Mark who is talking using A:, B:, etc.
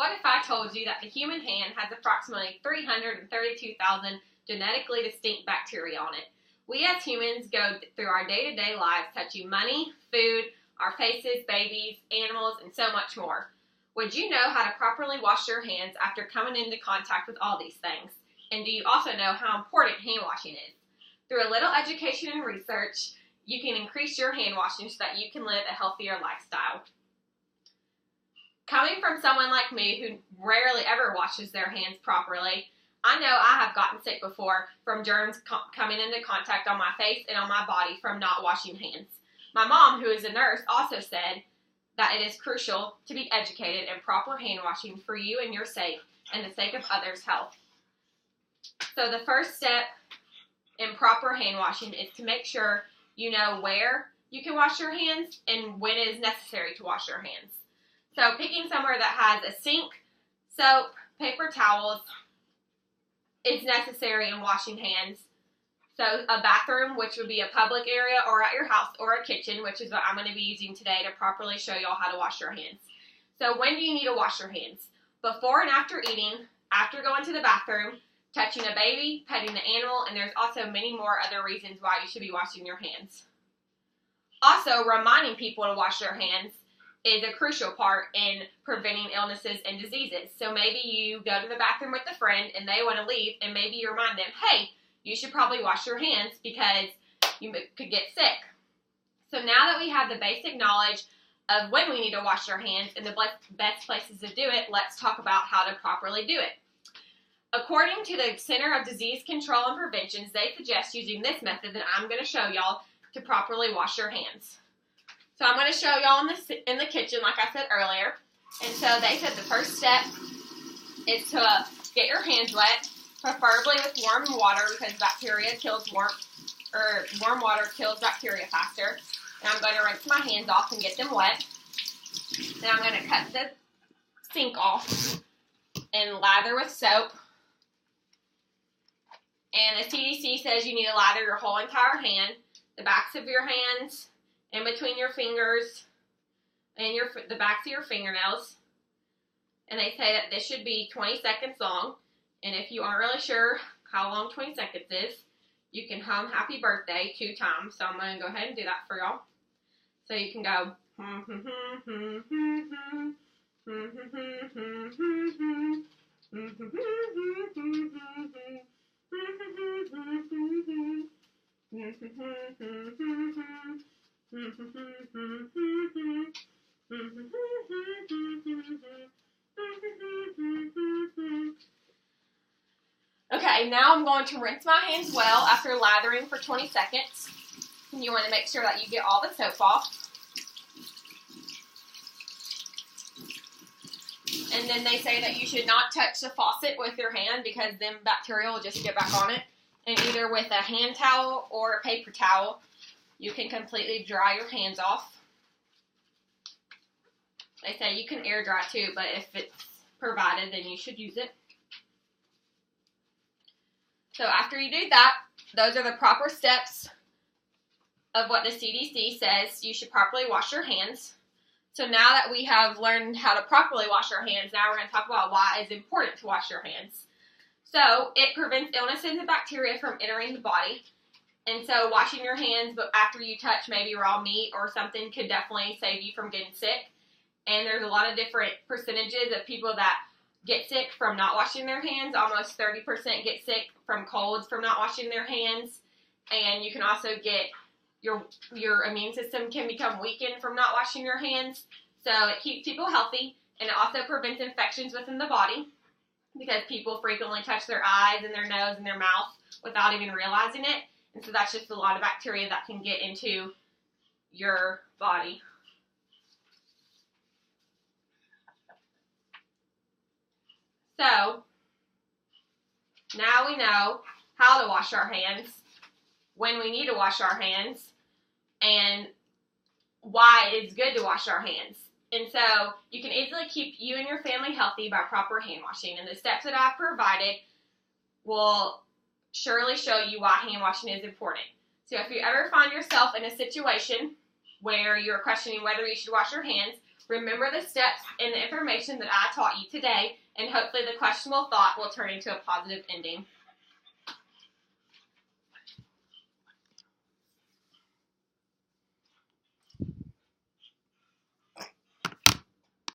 A: What if I told you that the human hand has approximately 332,000 genetically distinct bacteria on it? We as humans go through our day-to-day lives touching money, food, our faces, babies, animals, and so much more. Would you know how to properly wash your hands after coming into contact with all these things? And do you also know how important hand washing is? Through a little education and research, you can increase your hand washing so that you can live a healthier lifestyle. Coming from someone like me who rarely ever washes their hands properly, I know I have gotten sick before from germs coming into contact on my face and on my body from not washing hands. My mom, who is a nurse, also said that it is crucial to be educated in proper hand washing for you and your sake and the sake of others' health. So the first step in proper hand washing is to make sure you know where you can wash your hands and when it is necessary to wash your hands. So picking somewhere that has a sink, soap, paper towels is necessary in washing hands. So a bathroom, which would be a public area, or at your house, or a kitchen, which is what I'm going to be using today to properly show y'all how to wash your hands. So when do you need to wash your hands? Before and after eating, after going to the bathroom, touching a baby, petting the animal, and there's also many more other reasons why you should be washing your hands. Also, reminding people to wash their hands is a crucial part in preventing illnesses and diseases. So maybe you go to the bathroom with a friend and they want to leave, and maybe you remind them, hey, you should probably wash your hands because you could get sick. So now that we have the basic knowledge of when we need to wash our hands and the best places to do it, let's talk about how to properly do it. According to the Center of Disease Control and Prevention, they suggest using this method that I'm going to show y'all to properly wash your hands. So I'm going to show y'all in the kitchen, like I said earlier. And so they said the first step is to get your hands wet, preferably with warm water because warm water kills bacteria faster. And I'm going to rinse my hands off and get them wet. Then I'm going to cut the sink off and lather with soap. And the CDC says you need to lather your whole entire hand, the backs of your hands, in between your fingers, and the backs of your fingernails. And they say that this should be 20 seconds long. And if you aren't really sure how long 20 seconds is, you can hum Happy Birthday 2 times. So I'm going to go ahead and do that for y'all. So you can go. Okay, now I'm going to rinse my hands well after lathering for 20 seconds. And you want to make sure that you get all the soap off. And then they say that you should not touch the faucet with your hand because then bacteria will just get back on it. And either with a hand towel or a paper towel, you can completely dry your hands off. They say you can air dry too, but if it's provided, then you should use it. So after you do that, those are the proper steps of what the CDC says you should properly wash your hands. So now that we have learned how to properly wash our hands, now we're going to talk about why it's important to wash your hands. So it prevents illnesses and bacteria from entering the body. And so washing your hands after you touch maybe raw meat or something could definitely save you from getting sick. And there's a lot of different percentages of people that get sick from not washing their hands. Almost 30% get sick from colds from not washing their hands. And you can also get your immune system can become weakened from not washing your hands. So it keeps people healthy, and it also prevents infections within the body because people frequently touch their eyes and their nose and their mouth without even realizing it. And so that's just a lot of bacteria that can get into your body. So now we know how to wash our hands, when we need to wash our hands, and why it is good to wash our hands. And so you can easily keep you and your family healthy by proper hand washing. And the steps that I've provided will surely show you why hand washing is important. So if you ever find yourself in a situation where you're questioning whether you should wash your hands, Remember the steps and the information that I taught you today, and hopefully the questionable thought will turn into a positive ending.